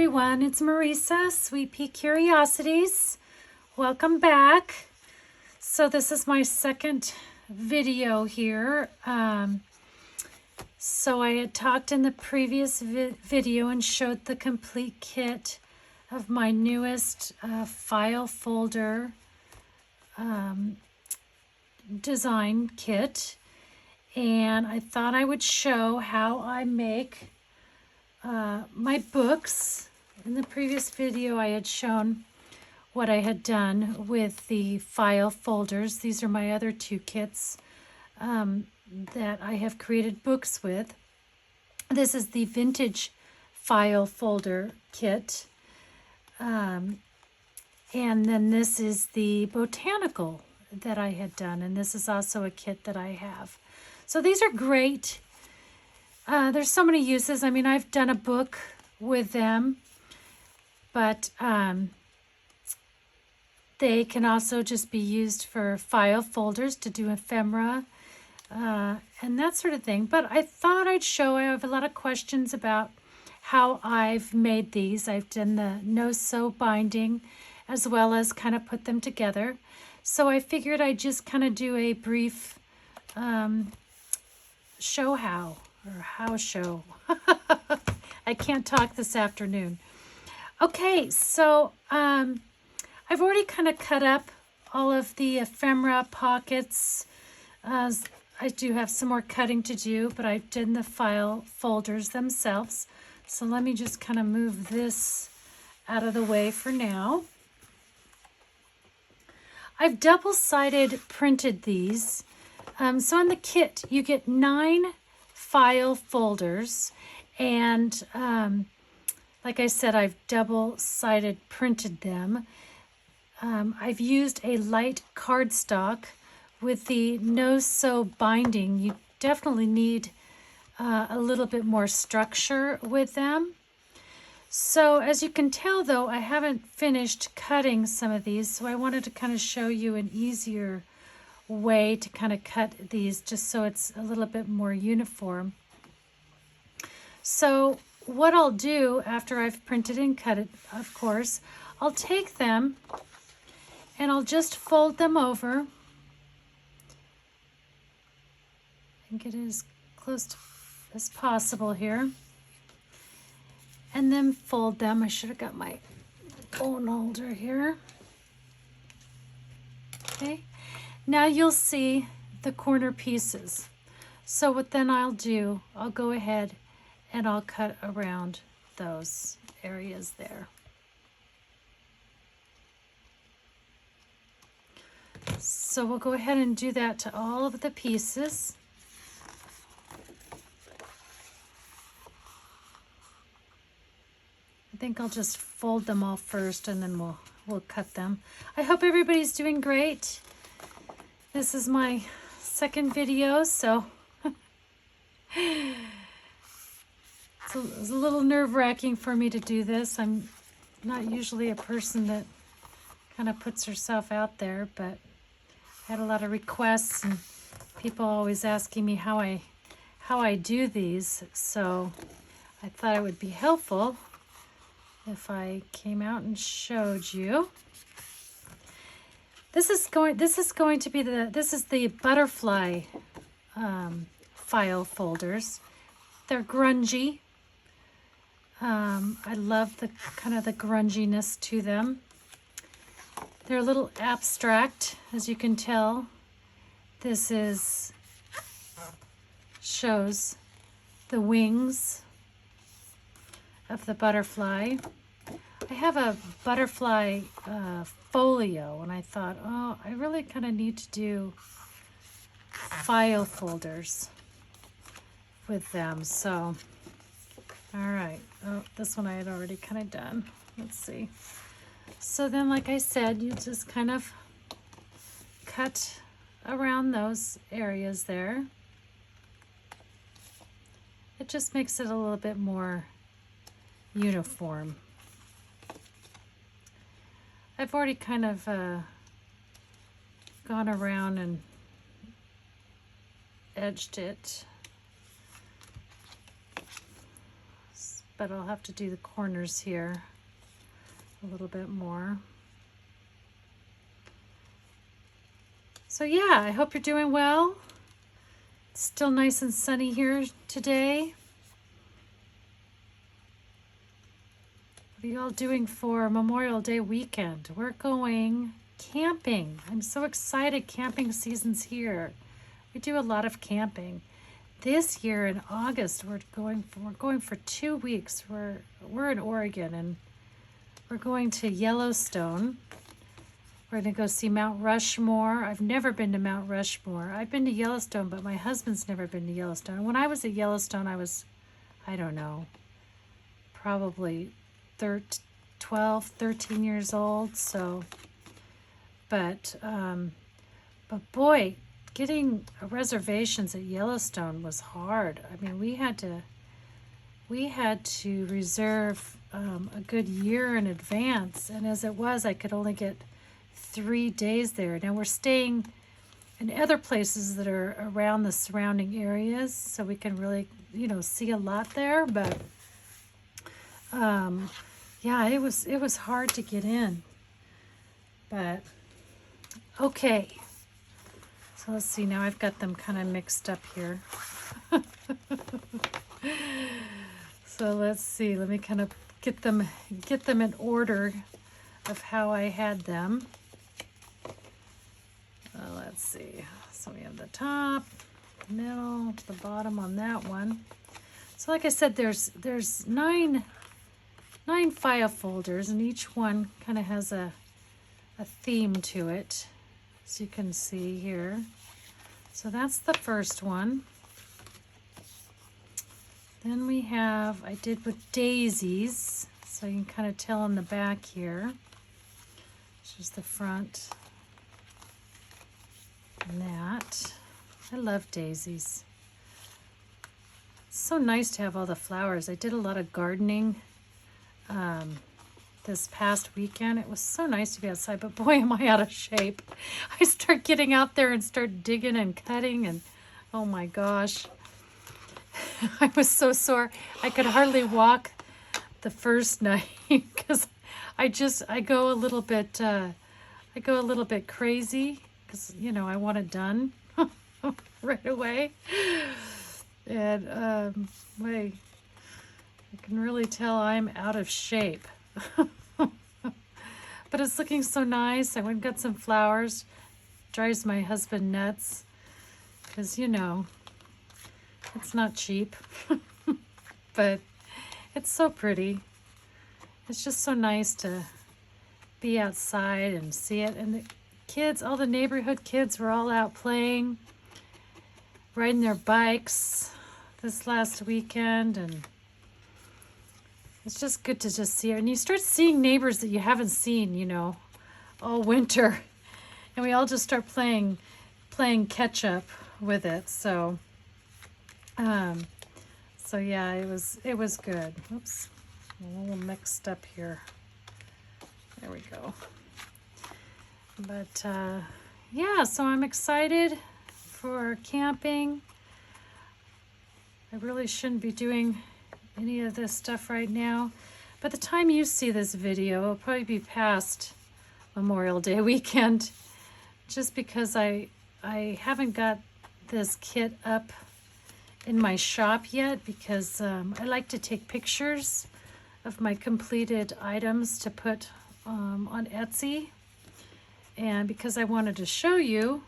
everyone, it's Marisa, Sweet Pea Curiosities. Welcome back. So this is my second video here. So I had talked in the previous video and showed the complete kit of my newest file folder design kit. And I thought I would show how I make my books. In the previous video I had shown what I had done with the file folders. These are my other two kits that I have created books with. This is the vintage file folder kit. And then this is the botanical that I had done. And this is also a kit that I have. So these are great. There's so many uses. I mean, I've done a book with them, but they can also just be used for file folders to do ephemera and that sort of thing. But I thought I'd show, I have a lot of questions about how I've made these. I've done the no-sew binding as well as kind of put them together. So I figured I'd just kind of do a brief show how. Or how show. I can't talk this afternoon. Okay, so I've already kind of cut up all of the ephemera pockets. I do have some more cutting to do, but I've done the file folders themselves. So let me just kind of move this out of the way for now. I've double-sided printed these. So in the kit, you get 9 file folders, and like I said, I've double-sided printed them. I've used a light cardstock with the no-sew binding. You definitely need a little bit more structure with them. So as you can tell though, I haven't finished cutting some of these, so I wanted to kind of show you an easier way to kind of cut these just so it's a little bit more uniform. So what I'll do after I've printed and cut it, of course, I'll take them and I'll just fold them over and get it as close to as possible here, and then fold them. I should have got my bone holder here. Okay. Now you'll see the corner pieces. So what then I'll do, I'll go ahead and I'll cut around those areas there. So we'll go ahead and do that to all of the pieces. I think I'll just fold them all first and then we'll cut them. I hope everybody's doing great. This is my second video, so it's a little nerve-wracking for me to do this. I'm not usually a person that kind of puts herself out there, but I had a lot of requests and people always asking me how I do these, so I thought it would be helpful if I came out and showed you. This is going to be the butterfly file folders. They're grungy. I love the kind of the grunginess to them. They're a little abstract, as you can tell. This shows the wings of the butterfly. I have a butterfly folio, and I thought, oh, I really kind of need to do file folders with them. So, all right. Oh, this one I had already kind of done. Let's see. So then, like I said, you just kind of cut around those areas there. It just makes it a little bit more uniform. I've already kind of gone around and edged it but I'll have to do the corners here a little bit more. So yeah, I hope you're doing well. It's still nice and sunny here today. What are you all doing for Memorial Day weekend? We're going camping. I'm so excited. Camping season's here. We do a lot of camping. This year in August, we're going for 2 weeks. We're in Oregon, and we're going to Yellowstone. We're going to go see Mount Rushmore. I've never been to Mount Rushmore. I've been to Yellowstone, but my husband's never been to Yellowstone. When I was at Yellowstone, I was, I don't know, probably 12, 13 years old. So, but boy, getting reservations at Yellowstone was hard. I mean, we had to reserve a good year in advance, and as it was, I could only get 3 days there. Now we're staying in other places that are around the surrounding areas, so we can really, see a lot there. But yeah, it was hard to get in. But okay, so let's see. Now I've got them kind of mixed up here. So let's see. Let me kind of get them in order of how I had them. Let's see. So we have the top, the middle, the bottom on that one. So like I said, there's nine file folders, and each one kind of has a theme to it, as you can see here. So that's the first one. Then we have, I did with daisies, so you can kind of tell on the back here. This is the front. And that. I love daisies. It's so nice to have all the flowers. I did a lot of gardening this past weekend. It was so nice to be outside, but boy, am I out of shape. I start getting out there and start digging and cutting, and oh my gosh. I was so sore. I could hardly walk the first night because I go a little bit crazy because I want it done right away. And wait, I can really tell I'm out of shape. But it's looking so nice. I went and got some flowers. Drives my husband nuts because it's not cheap. But it's so pretty. It's just so nice to be outside and see it. And the kids, all the neighborhood kids were all out playing, riding their bikes this last weekend, and it's just good to just see it. And you start seeing neighbors that you haven't seen, all winter. And we all just start playing catch up with it. So yeah, it was good. Oops, I'm a little mixed up here. There we go. But yeah, so I'm excited for camping. I really shouldn't be doing any of this stuff right now. By the time you see this video, it'll probably be past Memorial Day weekend, just because I haven't got this kit up in my shop yet, because I like to take pictures of my completed items to put on Etsy. And because I wanted to show you,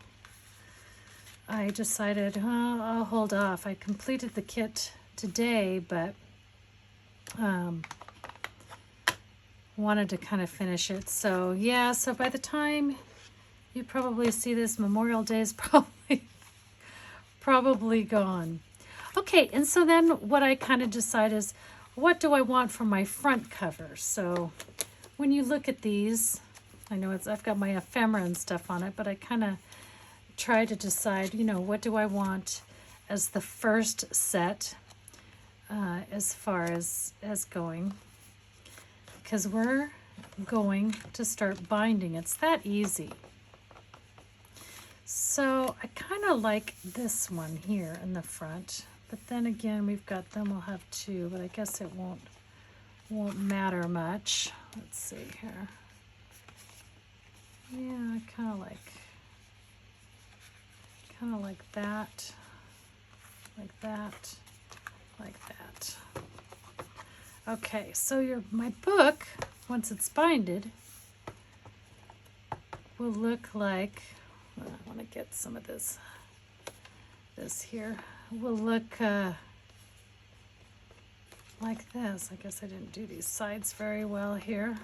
I decided I'll hold off. I completed the kit today, but wanted to kind of finish it. So yeah, so by the time you probably see this, Memorial Day is probably gone. Okay, and so then what I kind of decide is, what do I want for my front cover? So when you look at these, I know I've got my ephemera and stuff on it, but I kind of try to decide, what do I want as the first set, as far as going, because we're going to start binding. It's that easy. So I kind of like this one here in the front, but then again, we'll have two, but I guess it won't won't matter much. Let's see here. Yeah, kind of like that, like that, like that. Okay, so my book, once it's binded, will look like, I want to get some of this here, will look like this. I guess I didn't do these sides very well here.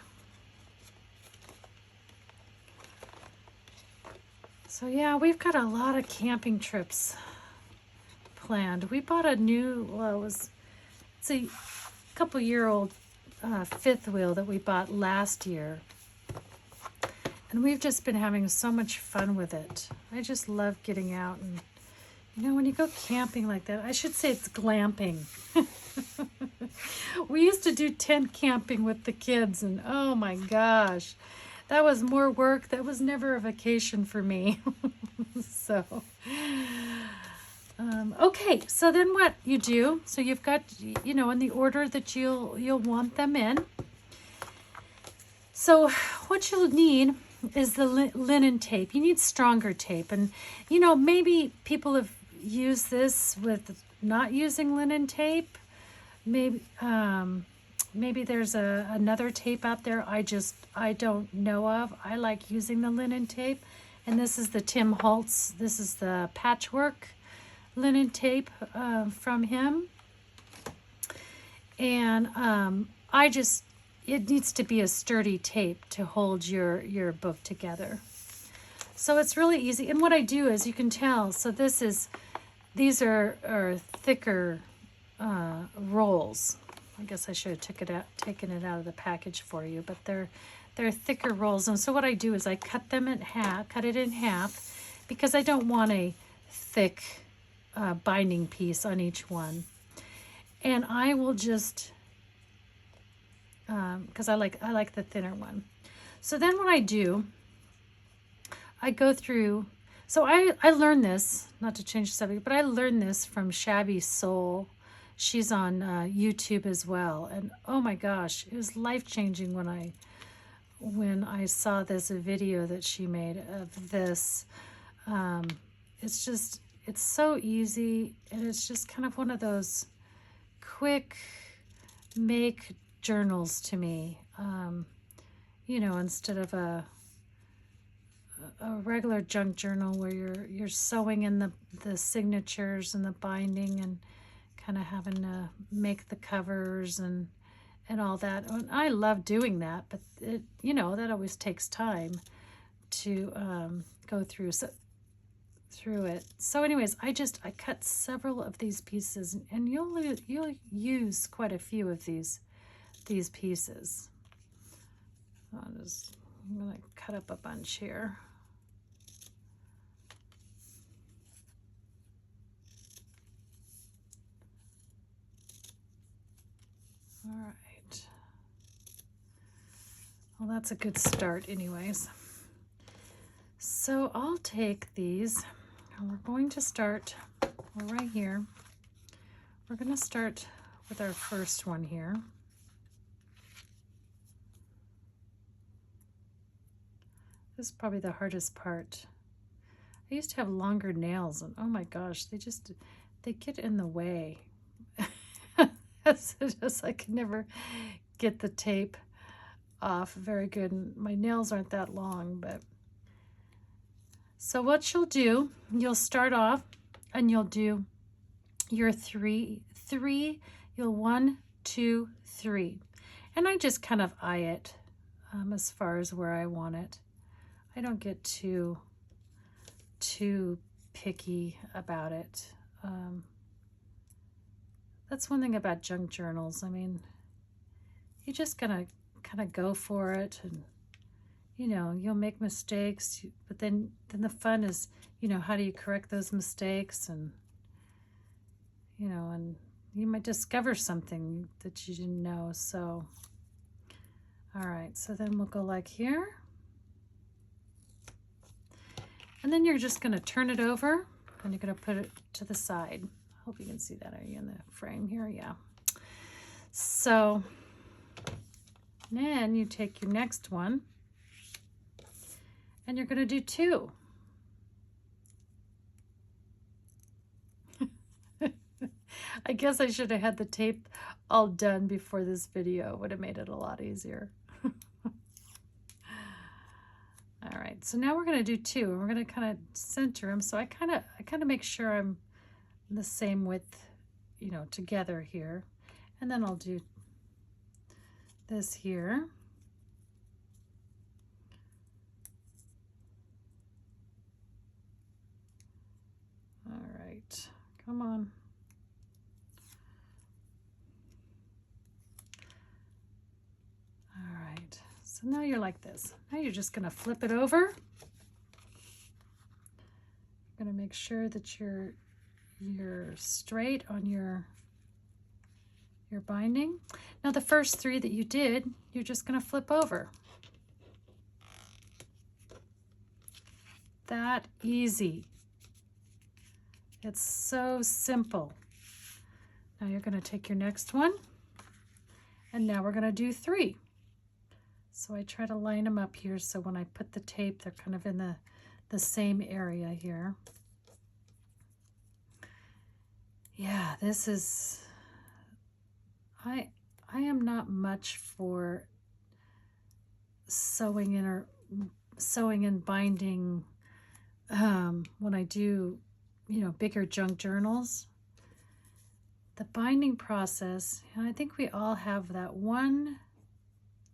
So yeah, we've got a lot of camping trips planned. We bought a new, well, it's a couple-year-old fifth wheel that we bought last year. And we've just been having so much fun with it. I just love getting out and, you know, when you go camping like that, I should say it's glamping. We used to do tent camping with the kids, and oh my gosh, that was more work. That was never a vacation for me. So, okay, so then what you do, so you've got, you know, in the order that you'll want them in. So what you'll need is the linen tape. You need stronger tape, and you know, maybe people have used this with not using linen tape. Maybe there's another tape out there I don't know of. I like using the linen tape, and this is the Tim Holtz. This is the patchwork linen tape from him, and it needs to be a sturdy tape to hold your book together. So it's really easy. And what I do is, you can tell, so these are thicker rolls. I guess I should have taken it out of the package for you, but they're thicker rolls. And so what I do is I cut it in half, because I don't want a thick binding piece on each one. And I will just, because I like the thinner one. So then what I do, I go through, so I learned this, not to change the subject, but I learned this from Shabby Soul. She's on YouTube as well. And oh my gosh, it was life-changing when I saw this video that she made of this. It's so easy, and it's just kind of one of those quick make journals to me. You know, instead of a regular junk journal where you're sewing in the signatures and the binding and kind of having to make the covers and all that. And I love doing that, but it, you know, that always takes time to go through it. So anyways, I cut several of these pieces, and you'll use quite a few of these pieces. I'm gonna cut up a bunch here. All right. Well, that's a good start anyways. So I'll take these, and we're going to start, we're right here. We're going to start with our first one here. This is probably the hardest part. I used to have longer nails, and oh my gosh, they get in the way. I can never get the tape off very good, and my nails aren't that long. But so what you'll do, you'll start off and you'll do your three, you'll 1, 2, 3, and I just kind of eye it as far as where I want it. I don't get too picky about it. That's one thing about junk journals. I mean, you just gotta kind of go for it, and you know, you'll make mistakes, but then the fun is, you know, how do you correct those mistakes, and you know, and you might discover something that you didn't know. So all right, so then we'll go like here, and then you're just going to turn it over, and you're going to put it to the side. I hope you can see that. Are you in the frame here? Yeah. So Then you take your next one and you're going to do 2. I guess I should have had the tape all done before this video. It would have made it a lot easier. All right, so now we're going to do 2, and we're going to kind of center them. So I kind of make sure I'm the same width, you know, together here. And then I'll do this here. All right, come on. All right, so now you're like this. Now you're just going to flip it over. You're going to make sure that you're straight on your binding. Now the first 3 that you did, you're just going to flip over. That easy. It's so simple. Now you're going to take your next one, and now we're going to do 3. So I try to line them up here so when I put the tape, they're kind of in the same area here. Yeah, this is, I am not much for sewing and binding when I do, you know, bigger junk journals. The binding process, and I think we all have that one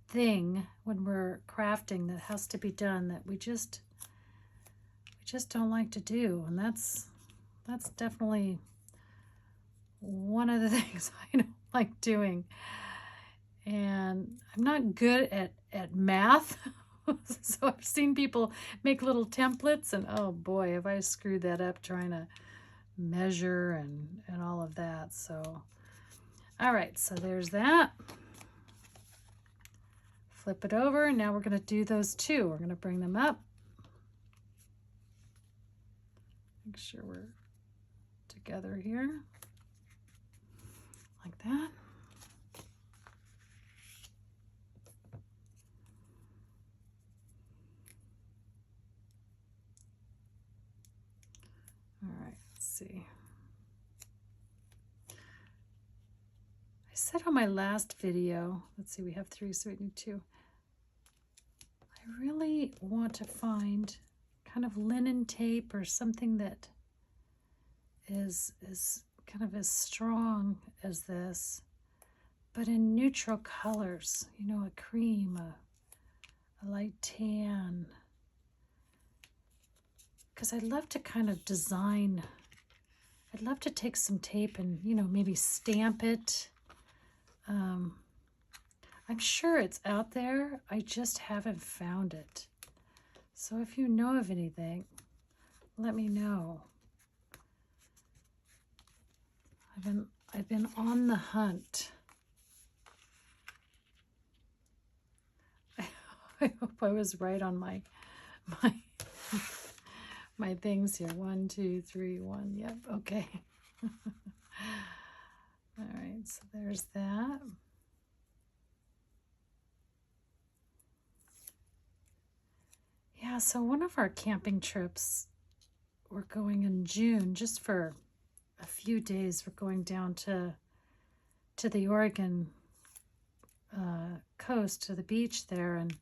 thing when we're crafting that has to be done that we just don't like to do, and that's definitely one of the things I don't like doing. And I'm not good at math. So I've seen people make little templates, and oh boy, have I screwed that up trying to measure and all of that. So all right, so there's that. Flip it over, and now we're going to do those 2. We're going to bring them up. Make sure we're together here, like that. All right, let's see. I said on my last video, let's see, we have 3, so we need 2. I really want to find kind of linen tape or something that is kind of as strong as this, but in neutral colors, you know, a cream, a light tan. Because I'd love to kind of design, I'd love to take some tape and, you know, maybe stamp it. I'm sure it's out there. I just haven't found it. So if you know of anything, let me know. I've been on the hunt. I hope I was right on my my things here. 1, 2, 3, 1. Yep. Okay. All right. So there's that. Yeah. So one of our camping trips, we're going in June, just for a few days. We're going down to the Oregon coast, to the beach there, and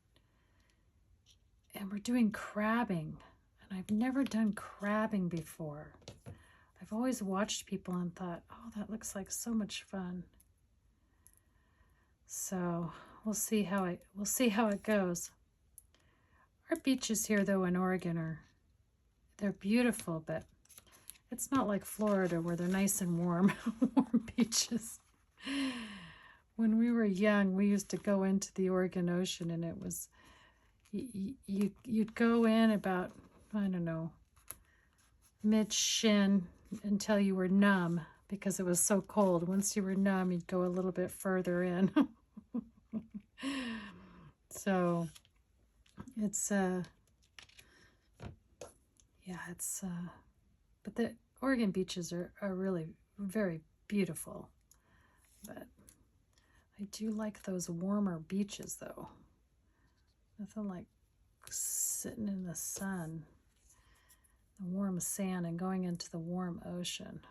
we're doing crabbing. And I've never done crabbing before. I've always watched people and thought, oh, that looks like so much fun. So we'll see how it goes. Our beaches here, though, in Oregon they're beautiful, but it's not like Florida where they're nice and warm, warm beaches. When we were young, we used to go into the Oregon Ocean, and it was, you'd go in about, I don't know, mid-shin until you were numb because it was so cold. Once you were numb, you'd go a little bit further in. So it's but the Oregon beaches are really very beautiful. But I do like those warmer beaches though. Nothing like sitting in the sun, the warm sand, and going into the warm ocean.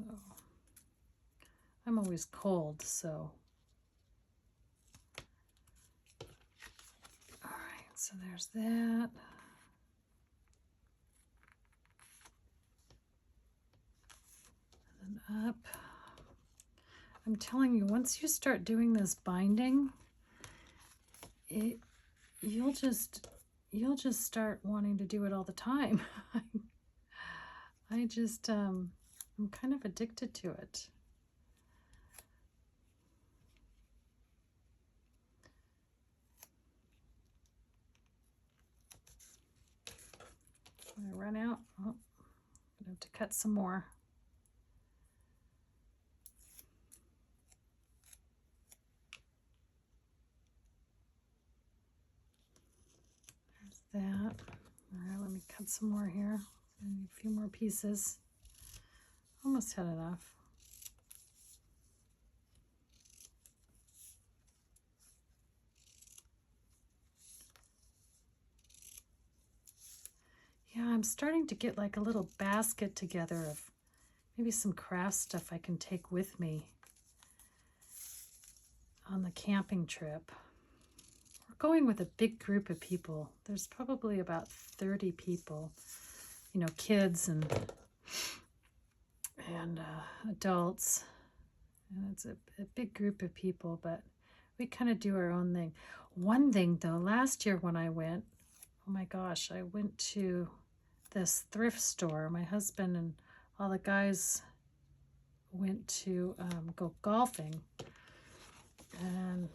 Oh. I'm always cold, so. All right, so there's that. And then up. I'm telling you, once you start doing this binding, you'll just start wanting to do it all the time. I just I'm kind of addicted to it. When I run out, oh, I'm gonna have to cut some more. There's that. All right, let me cut some more here. I need a few more pieces. Almost had enough. Yeah, I'm starting to get like a little basket together of maybe some craft stuff I can take with me on the camping trip. We're going with a big group of people. There's probably about 30 people, you know, kids and adults. And it's a big group of people, but we kind of do our own thing. One thing though, last year when I went, oh my gosh, I went to this thrift store. My husband and all the guys went to go golfing, and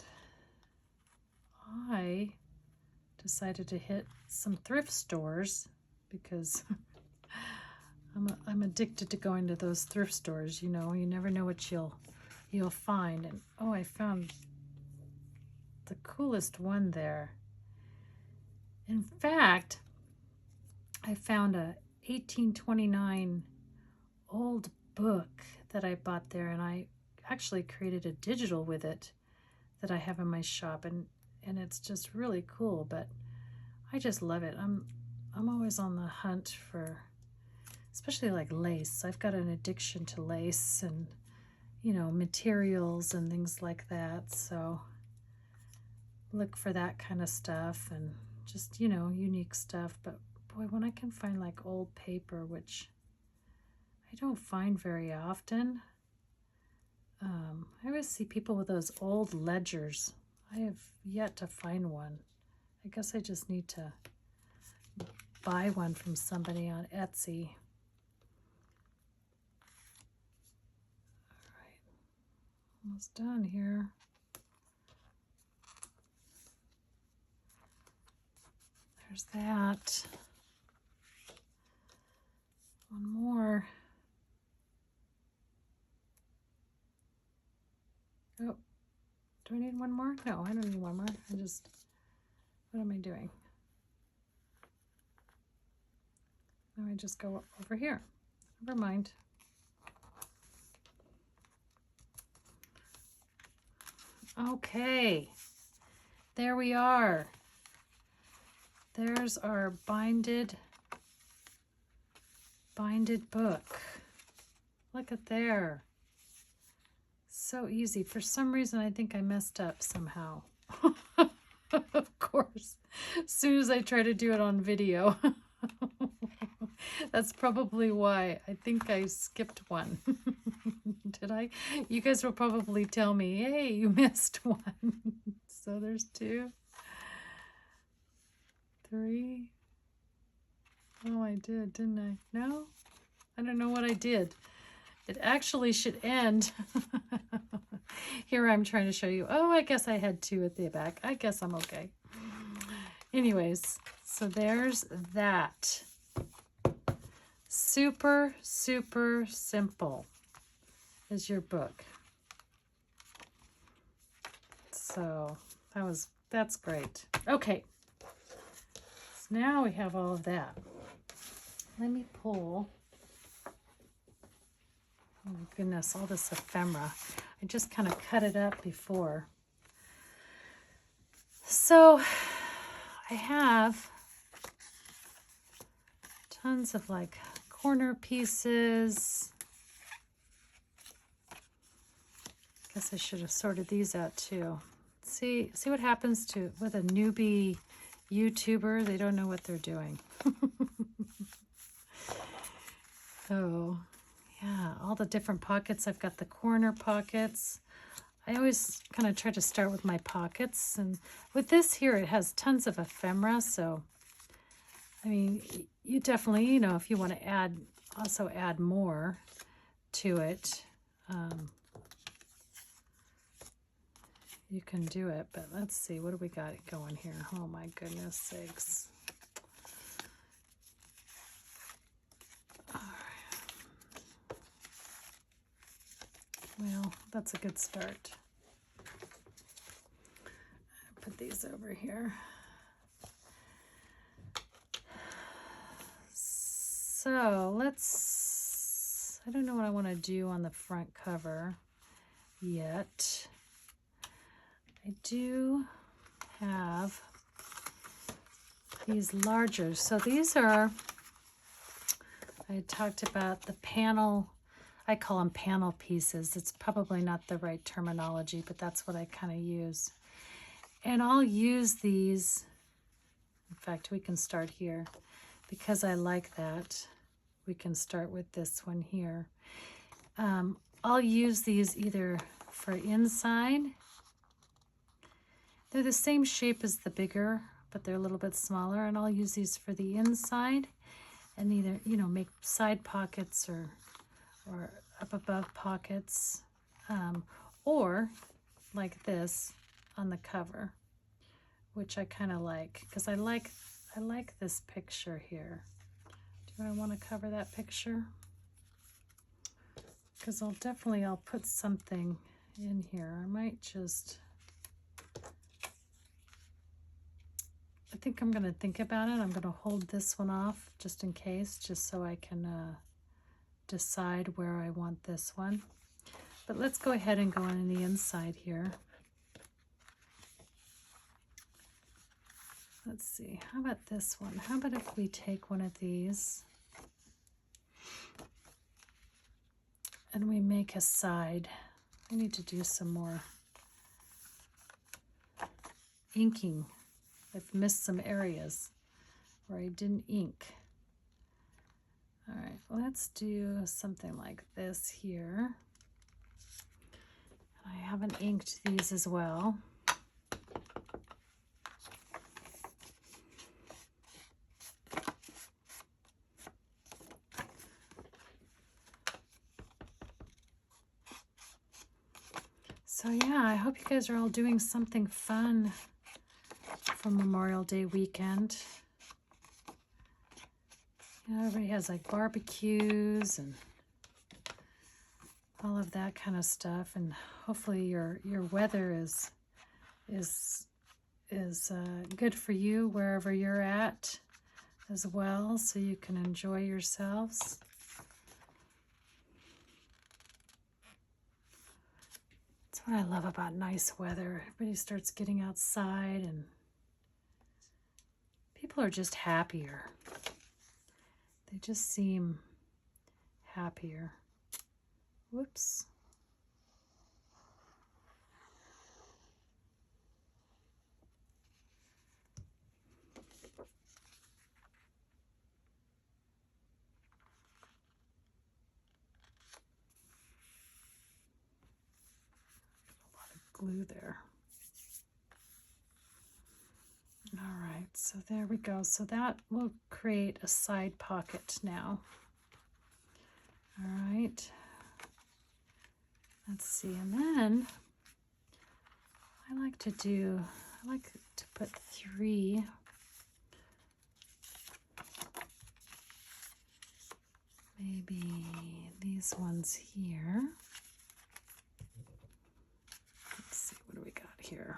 I decided to hit some thrift stores because I'm addicted to going to those thrift stores. You know, you never know what you'll find. And oh, I found the coolest one there. In fact, I found a 1829 old book that I bought there, and I actually created a digital with it that I have in my shop, and it's just really cool. But I just love it. I'm always on the hunt for, especially like lace. I've got an addiction to lace and, you know, materials and things like that. So look for that kind of stuff and just, you know, unique stuff. But boy, when I can find like old paper, which I don't find very often. I always see people with those old ledgers. I have yet to find one. I guess I just need to buy one from somebody on Etsy. All right, almost done here. There's that. One more. Oh, do I need one more? No, I don't need one more. What am I doing? Now I just go over here. Never mind. Okay, there we are. There's our binded book. Look at there. So easy. For some reason, I think I messed up somehow. Of course, as soon as I try to do it on video. That's probably why. I think I skipped one. Did I? You guys will probably tell me, hey, you missed one. So there's 2, 3. Oh, I did, didn't I? No? I don't know what I did. It actually should end. Here I'm trying to show you. Oh, I guess I had 2 at the back. I guess I'm okay. Anyways, so there's that. Super, super simple is your book. So that's great. Okay. So now we have all of that. Let me pull Oh my goodness, all this ephemera. I just kind of cut it up before. So I have tons of like corner pieces. Guess I should have sorted these out too. See what happens with a newbie YouTuber. They don't know what they're doing. So yeah, all the different pockets. I've got the corner pockets. I always kind of try to start with my pockets, and with this here it has tons of ephemera, so I mean you definitely, you know, if you want to also add more to it, you can do it. But let's see, what do we got going here? Oh my goodness sakes. All right. Well, that's a good start. Put these over here. So I don't know what I want to do on the front cover yet. I do have these larger. So these are, I talked about the panel, I call them panel pieces. It's probably not the right terminology, but that's what I kind of use. And I'll use these, in fact, we can start here because I like that. We can start with this one here. I'll use these either for inside. They're the same shape as the bigger, but they're a little bit smaller, and I'll use these for the inside and either, you know, make side pockets or up above pockets, or like this on the cover, which I kind of like because I like this picture here. Do I want to cover that picture? Because I'll put something in here. I might just, I think I'm going to think about it. I'm going to hold this one off just in case, just so I can decide where I want this one. But let's go ahead and go on the inside here. Let's see, how about this one? How about if we take one of these and we make a side? I need to do some more inking. I've missed some areas where I didn't ink. All right, let's do something like this here. I haven't inked these as well. So yeah, I hope you guys are all doing something fun for Memorial Day weekend. You know, everybody has like barbecues and all of that kind of stuff, and hopefully your weather is good for you wherever you're at as well, so you can enjoy yourselves. That's what I love about nice weather. Everybody starts getting outside and people are just happier. They just seem happier. Whoops. A lot of glue there. All right, so there we go. So that will create a side pocket now. All right. Let's see, and then I like to put 3 maybe these ones here. Let's see, what do we got here?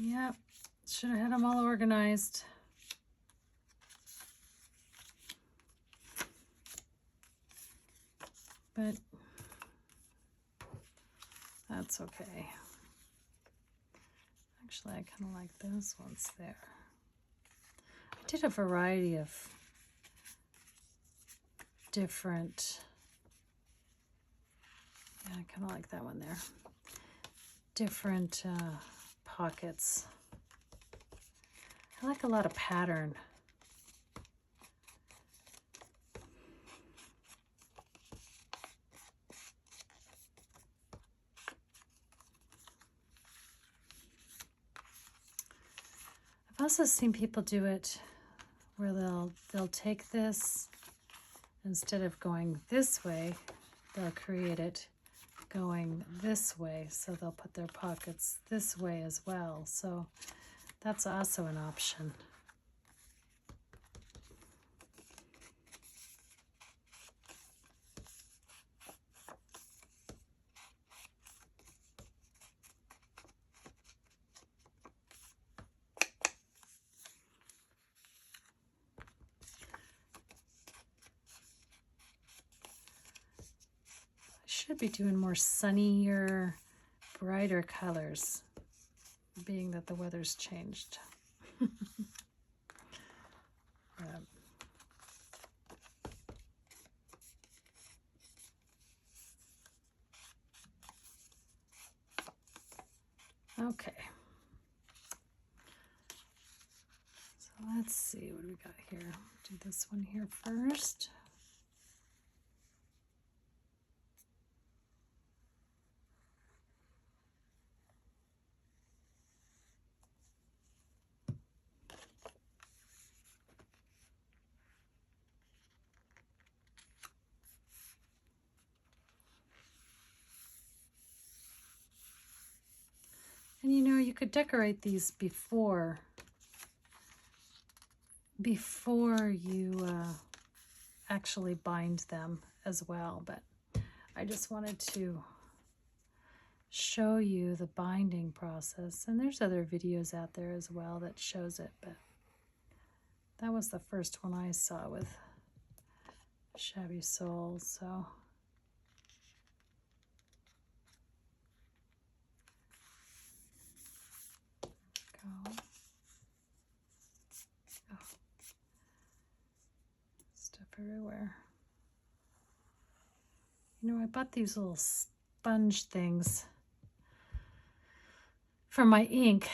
Yep, should have had them all organized. but that's okay. Actually, I kind of like those ones there. I did a variety of different, yeah, I kind of like that one there. Different pockets. I like a lot of pattern. I've also seen people do it where they'll take this, instead of going this way, they'll create it going this way. So they'll put their pockets this way as well. So that's also an option. Should be doing more sunnier, brighter colors, being that the weather's changed. Okay. So let's see what we got here. Do this one here first. And you know, you could decorate these before you actually bind them as well, but I just wanted to show you the binding process. And there's other videos out there as well that shows it, but that was the first one I saw with Shabby Soul. So go. Oh. Stuff everywhere. You know, I bought these little sponge things for my ink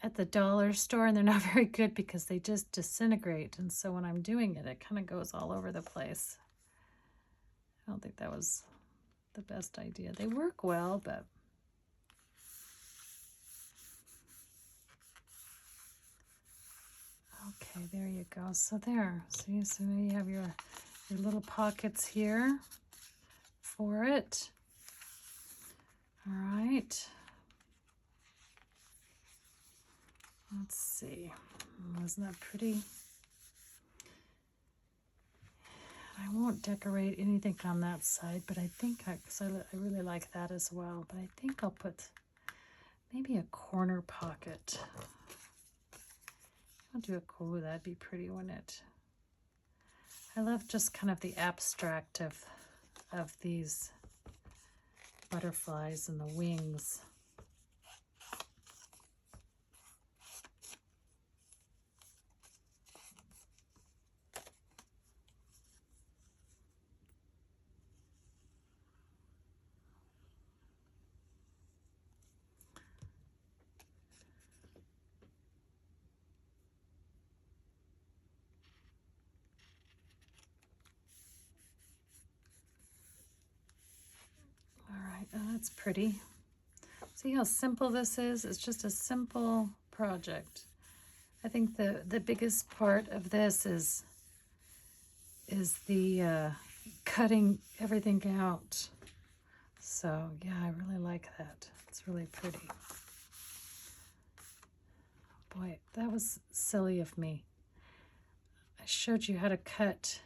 at the dollar store, and they're not very good because they just disintegrate. And so when I'm doing it, it kind of goes all over the place. I don't think that was the best idea. They work well, but okay, there you go. So there, see, so now you have your little pockets here for it. All right. Let's see. Isn't that pretty? I won't decorate anything on that side, but I think, because I really like that as well, but I think I'll put maybe a corner pocket. I'll do a cool, that'd be pretty, wouldn't it? I love just kind of the abstract of these butterflies and the wings. All right, oh, that's pretty. See how simple this is? It's just a simple project. I think the biggest part of this is the cutting everything out. So yeah, I really like that. It's really pretty. Boy, that was silly of me. I showed you how to cut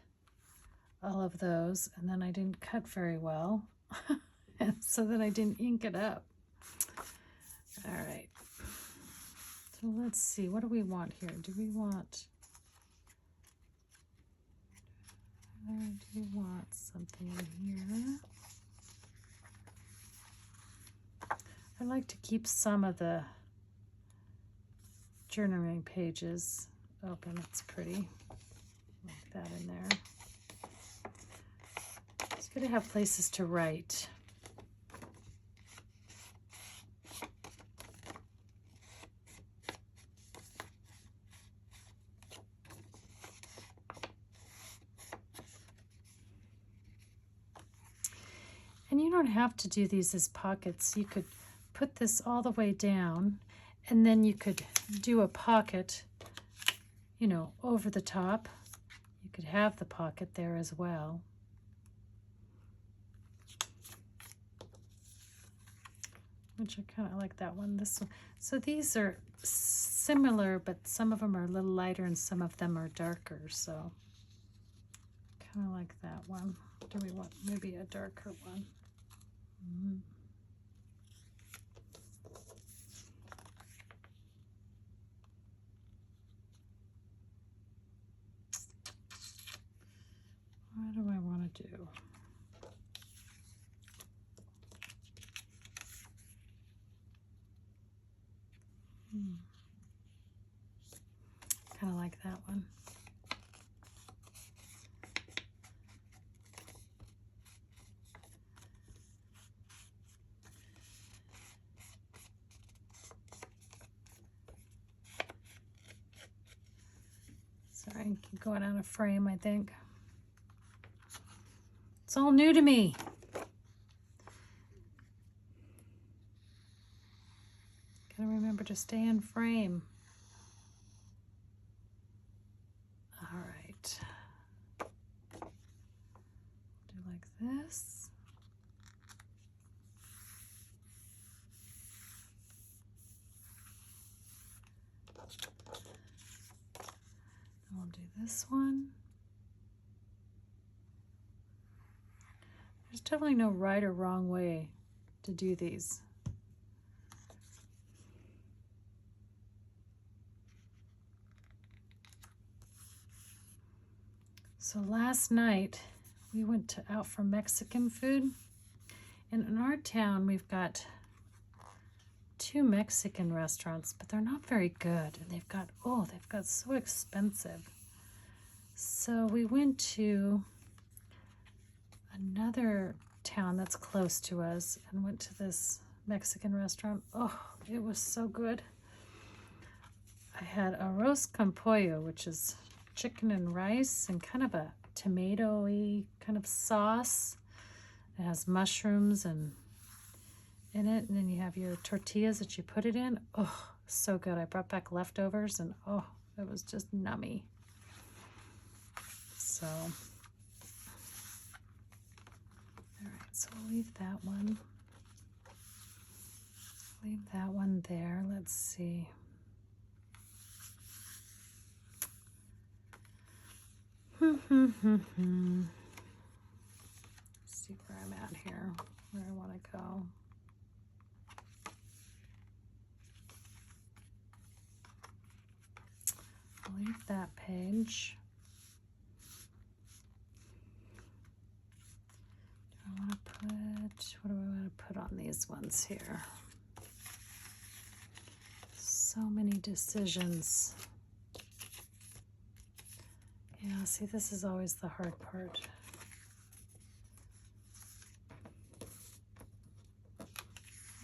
all of those, and then I didn't cut very well. And so then I didn't ink it up. All right. So let's see, what do we want here? Do we want something in here? I like to keep some of the journaling pages open. It's pretty. Like that in there. It's good to have places to write. And you don't have to do these as pockets. You could put this all the way down, and then you could do a pocket, you know, over the top. You could have the pocket there as well. Which I kind of like that one. This one. So these are similar, but some of them are a little lighter and some of them are darker. So kind of like that one. Do we want maybe a darker one? What do I want to do? Kind of like that one. Sorry, I keep going out of frame, I think. It's all new to me. Gotta remember to stay in frame. All right. Do like this. Then we'll do this one. There's definitely no right or wrong way to do these. So last night we went out for Mexican food, and in our town we've got 2 Mexican restaurants, but they're not very good, and they've got so expensive. So we went to another town that's close to us and went to this Mexican restaurant. Oh, it was so good. I had arroz con pollo, which is chicken and rice and kind of a tomato-y kind of sauce. It has mushrooms and in it, and then you have your tortillas that you put it in. Oh, so good. I brought back leftovers, and oh, it was just nummy. So, all right, so we'll leave that one. Leave that one there. Let's see. Let's see where I'm at here, where I want to go. I'll leave that page. I want to put, what do I want to put on these ones here? So many decisions. Yeah, see, this is always the hard part.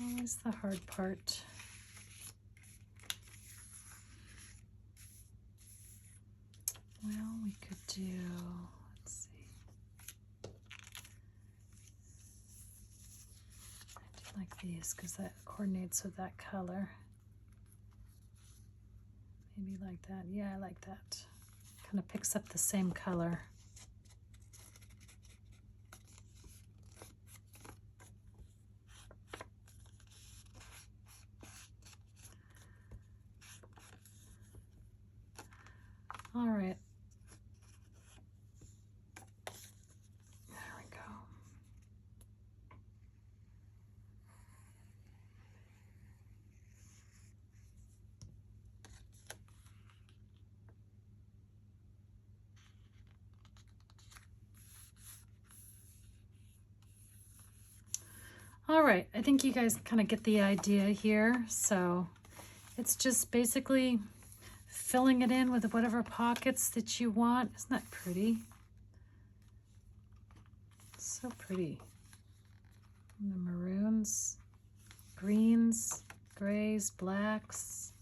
Always the hard part. Well, we could do, let's see. I do like these because that coordinates with that color. Maybe like that. Yeah, I like that. Kind of picks up the same color. All right. There we go. All right, I think you guys kind of get the idea here. So it's just basically filling it in with whatever pockets that you want. Isn't that pretty? So pretty. And the maroons, greens, grays, blacks.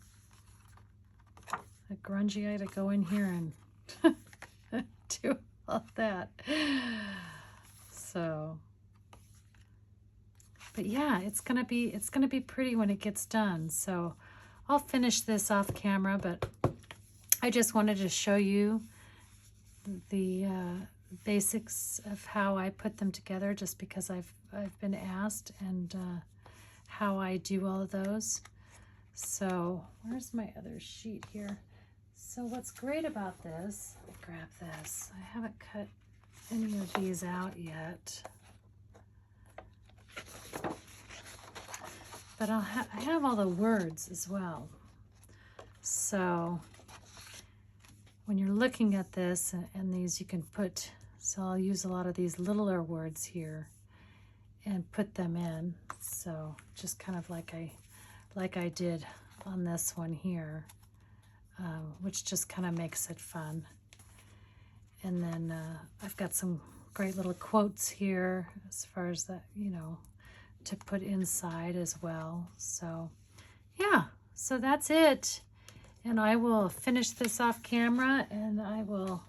A grungy eye to go in here and do all that. So, but yeah, it's gonna be pretty when it gets done. So I'll finish this off camera, but I just wanted to show you the basics of how I put them together, just because I've been asked, and how I do all of those. So where's my other sheet here? So what's great about this, let me grab this. I haven't cut any of these out yet, but I have all the words as well. So when you're looking at this and these, you can put, so I'll use a lot of these littler words here and put them in. So just kind of like I did on this one here, which just kind of makes it fun. And then I've got some great little quotes here as far as that, you know, to put inside as well. So yeah, so that's it. And I will finish this off camera and I will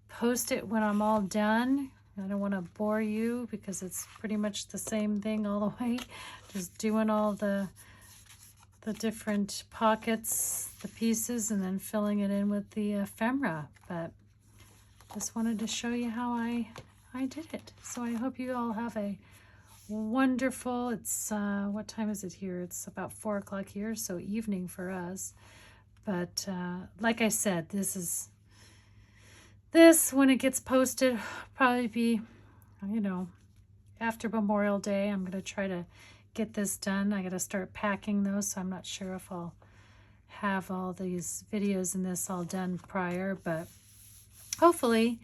post it when I'm all done. I don't want to bore you because it's pretty much the same thing all the way, just doing all the different pockets, the pieces, and then filling it in with the ephemera. But just wanted to show you how I did it. So I hope you all have a wonderful, it's what time is it here? It's about 4 o'clock here, so evening for us. But like I said, this when it gets posted, probably be, you know, after Memorial Day. I'm gonna try to get this done. I gotta start packing those, so I'm not sure if I'll have all these videos and this all done prior, but hopefully.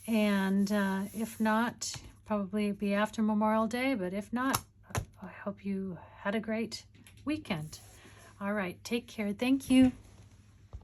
And if not, probably be after Memorial Day, but if not, I hope you had a great weekend. All right, take care. Thank you.